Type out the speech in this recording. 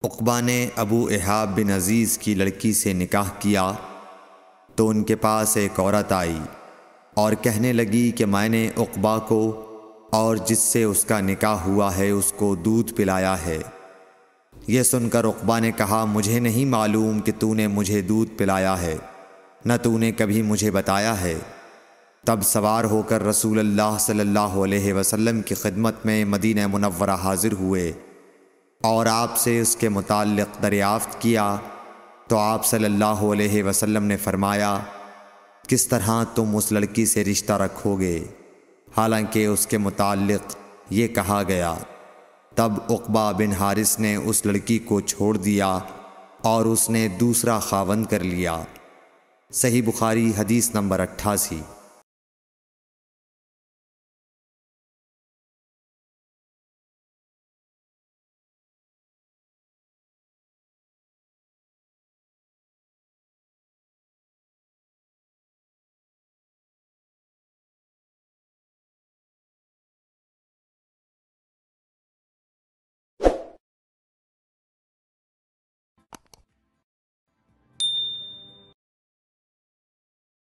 عقبہ نے ابو احاب بن عزیز کی لڑکی سے نکاح کیا تو ان کے پاس ایک عورت آئی اور کہنے لگی کہ میں نے عقبہ کو اور جس سے اس کا نکاح ہوا ہے اس کو دودھ پلایا ہے۔ یہ سن کر عقبہ نے کہا مجھے نہیں معلوم کہ تو نے مجھے دودھ پلایا ہے، نہ تو نے کبھی مجھے بتایا ہے۔ تب سوار ہو کر رسول اللہ صلی اللہ علیہ وسلم کی خدمت میں مدینہ منورہ حاضر ہوئے اور آپ سے اس کے متعلق دریافت کیا تو آپ صلی اللہ علیہ وسلم نے فرمایا کس طرح تم اس لڑکی سے رشتہ رکھو گے، حالانکہ اس کے متعلق یہ کہا گیا۔ تب عقبہ بن حارث نے اس لڑکی کو چھوڑ دیا اور اس نے دوسرا خاوند کر لیا۔ صحیح بخاری حدیث نمبر 88۔